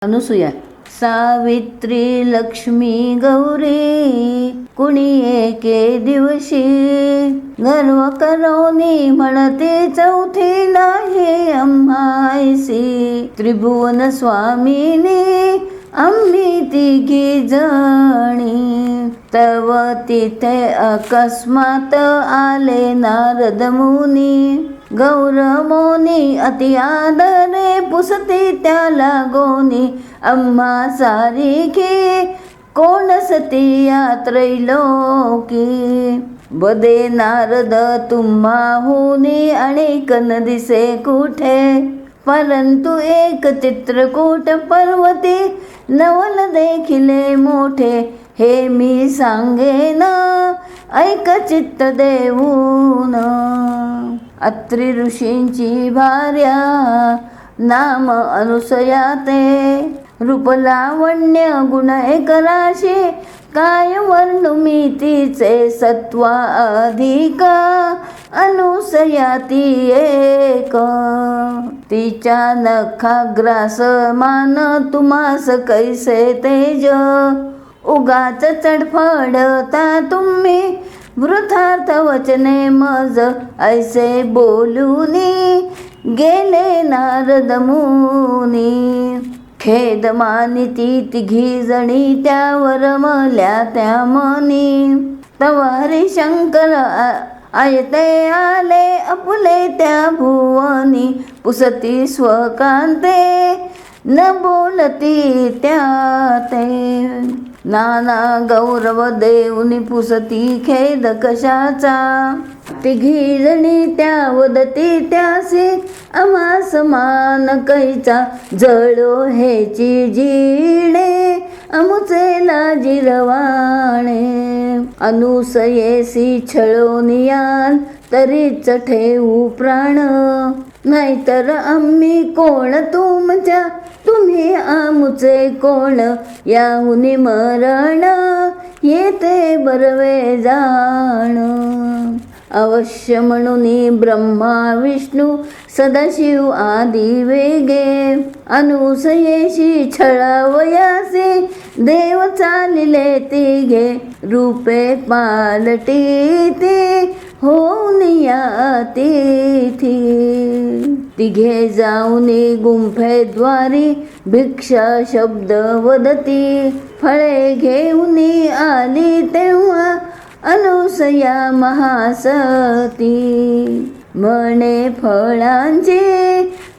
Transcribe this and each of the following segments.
अनुसूया. सावित्री लक्ष्मी गौरी कुणी एके दिवशी गर्व करोनी म्हणते चौथीला हे आम्हायसी. त्रिभुवन स्वामीनी आम्ही तिघी जणी. तव तिथे अकस्मात आले नारद मुनी. गौरमोनी अति आदरे पुसती त्याला गोनी. आम्हा सारिखी कोण सती या त्रैलोकी. बदे नारद तुम्हाहुनी अनेक न दिसे कुठे. परंतु एक चित्रकूट पर्वती नवल देखिले मोठे. हे मी सांगेन ऐक चित्त देऊन. अत्री ऋषींची भार्या नाम अनुसया ते. रूप लावण्य गुण एक राशी काय वर्णू मी तिचे. सत्वा अधिक अनुसया ती एक. तिच्या नखाग्रास मान तुम्हास कैसे तेज. उगाच चढफडता तुम्ही वृथार्थ वचने मज. ऐसे बोलूनी गेले नारद मुनी. खेद मानिती तिघी जणी त्यावर मल्या त्या मनी. तव हरिशंकर आयते आले अपुले त्या भुवनी. पुसती स्वकांते न बोलती त्या ते. नाना गौरव देऊनी पुसती खेद कशाचा. तिघी जणी त्या वदती त्यासी आम्हा समान कैचा. जळो हेची जिणे अमुचे लाजिरवाणे. अनुसयेसी छळोनियाल तरीच ठेवू प्राण. नाहीतर आम्ही कोण तुमच्या तुम्ही आमुचे कोण. याहुनी मरण येते बरवे जाण. अवश्य म्हणून ब्रह्मा विष्णू सदाशिव आदी वेगे. अनुसयेशी छळावयासी देव चालिले तिघे. रूपे पालटी होऊन या तिथी. तिघे जाऊनी गुंफेद्वारी भिक्षा शब्द वदती. फळे घेऊनी आली तेव्हा अनुसया महासती. म्हणे फळांची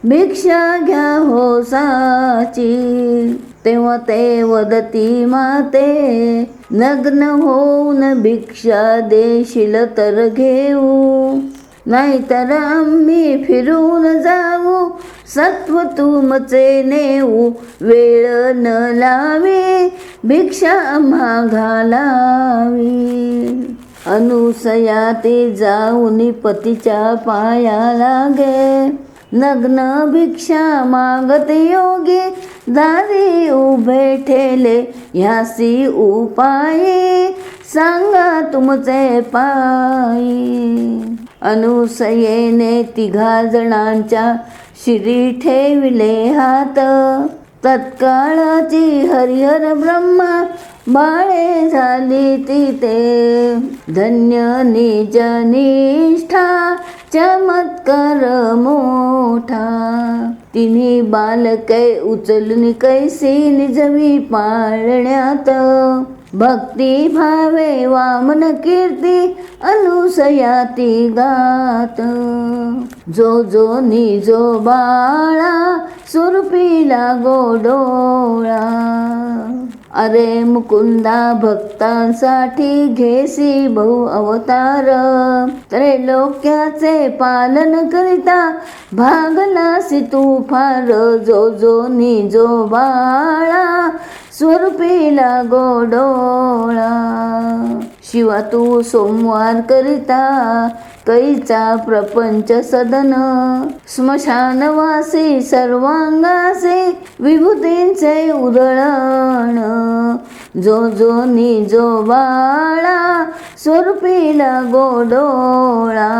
भिक्षा घ्या हो साची. तेव्हा ते वदती माते नग्न होऊन भिक्षा देशील तर घेऊ. नाहीतर आम्ही फिरून जाऊ सत्व तुमचे नेऊ. वेळ न लावी भिक्षा आम्हा घालावी. अनुसया ते जाऊन पतीच्या पाया लागे. नग्न भिक्षा मागत योगी दारी उभे ठेले. ह्यासी उपाय सांगा तुमचे पायी. अनुसयेने तिघा जणांच्या शिरी ठेविले हात. तत्काळाची हरिहर ब्रह्मा बाळे झाली तिथे. धन्य निज निष्ठा चमत्कार मोठा. तिन्ही बालके उचलून कैसी निजवी पाळण्यात. भक्ती भावे वामन कीर्ती अनुसया ती गात. जो जो निजो बाळा सुरपीला गोडोळा. अरे मुकुंदा भक्तांसाठी घेसी बहु अवतार. त्रैलोक्याचे पालन करिता भागलासी तू फार. जो जो निजो बाळा स्वरूपीला गोडोळा. शिवा तू सोमवार करिता कैचा प्रपंच सदन. स्मशानवासी सर्वांगासे विभूतींचे उधळण. जो जो निजो बाळा स्वरूपीला गोडोळा.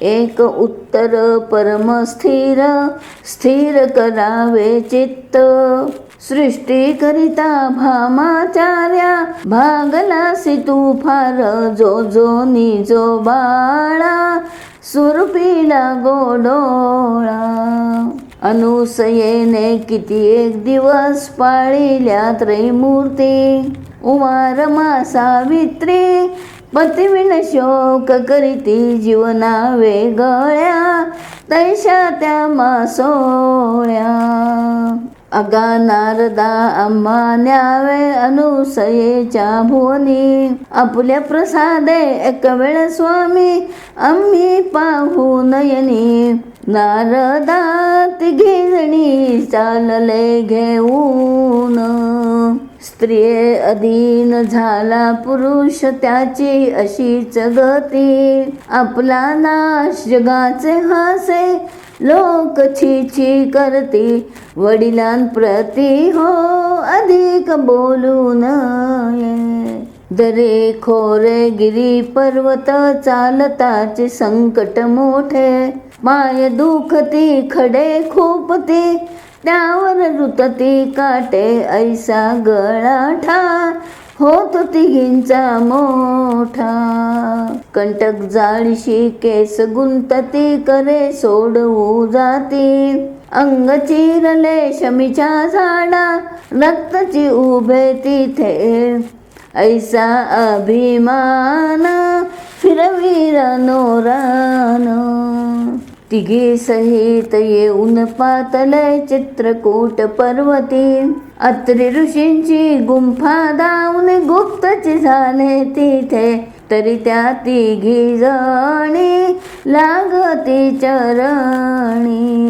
एक उत्तर परम स्थिर, स्थिर करावे चित्त. सृष्टी करिता भामाचार्या, भागलासी तू फार. जो जो निजो बाळा, सुरपीला गोडोळा. अनुसयेने किती एक दिवस पाळिल्या त्रैमूर्ती. उमा रमा सावित्री, पतिविन शोक करीती. जीवना वेगळ्या तैशा त्या मासोळ्या. अगा नारदा आम्हा न्यावे, अनुसयेच्या भुवनी. आपल्या प्रसादे एक वेळ स्वामी, आम्ही पाहू नयनी. नारदा तिघी जणी चालले घेऊन. स्त्रिये अधीन झाला पुरुष, त्याची अशीच गती. आपला नाश जगाचे हासे, लोक छी छी करती. वडिलांप्रती हो अधिक बोलू नये. दरे खोरे गिरी पर्वत, चालताचे संकट मोठे. पाय दुखती खडे खूपती, त्यावर रुतती काटे. ऐसा गळाठा होतो तिघींचा मोठा. कंटक जाळीशी केस गुंतती, करे सोडवू जाती. अंग चिरले शमीच्या झाडा, रक्ताची उभे तिथे. ऐसा अभिमान फिरवीर नोरान. तिघी सहित येऊन पातले चित्रकूट पर्वती. अत्री ऋषींची गुंफा दावून गुप्तची झाले तिथे. तरी त्या तिघी जणी लागती चरणी.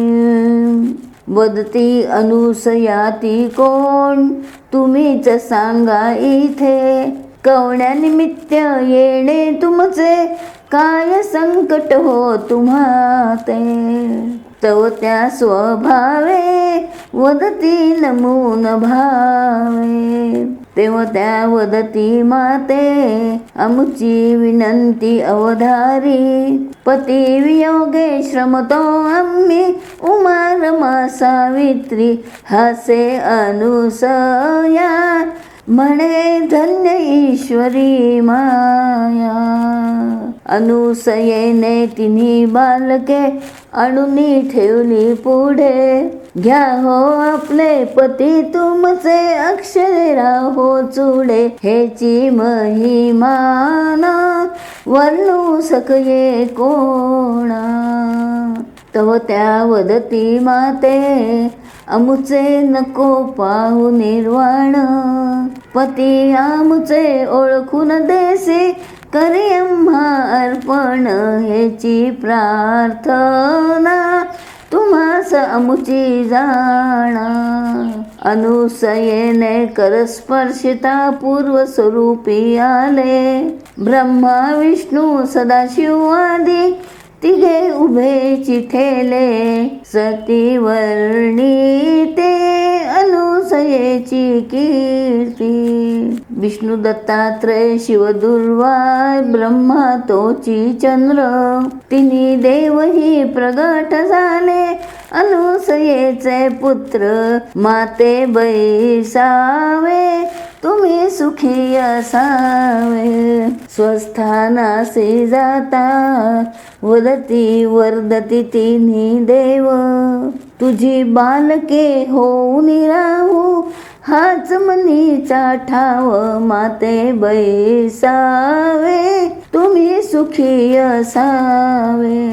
वदती अनुसया ती कोण, तुम्हीच सांगा इथे. कवण्यानिमित्त येणे तुमचे, काय संकट हो तुम्हा ते. तव त्या स्वभावे वदती नमून भावे. तेव्हा त्या वदती माते, आमची विनंती अवधारी. पती वियोगे श्रमतो आम्ही, उमा रमा सावित्री. हासे अनुसया, म्हणे धन्य ईश्वरी माया. अनुसयेने तिन्ही बालके आणूनी ठेवली पुढे. घ्या हो आपले पती तुमचे, अक्षरे राहो चुडे. हेची महिमान वर्णू सकये कोणा. तव त्या वदती माते, आमुचे नको पाहू निर्वाण. पती आमुचे ओळखून देसी, करी आम्हा अर्पण. हेची प्रार्थना तुम्हास आमुची जाणा. अनुसयेने करस्पर्शिता पूर्व स्वरूपी आले. ब्रह्मा विष्णू सदाशिव आदी, तिघे उभे चिठेले. सती वर्णिते अनुसयेची कीर्ती. विष्णू दत्तात्रय शिवदुर्वा, ब्रह्मा तोची चंद्र. तिन्ही देवही प्रगट झाले, अनुसयेचे पुत्र. माते बैसावे, तुम्ही सुखी असावे. स्वस्थानासी जाता, वदती वर्धती तिन्ही देव. तुझी बालके होऊन राहू, हाच मनीचा ठाव. माते बैसावे, तुम्ही सुखी असावे.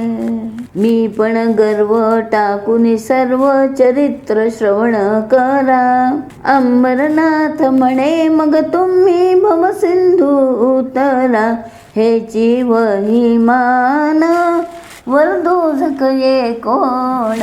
मी पण गर्व टाकून सर्व चरित्र श्रवण करा. अंबरनाथ म्हणे मग तुम्ही भवसिंधू उतरा. हेची वही मान, वरदू झकये कोण.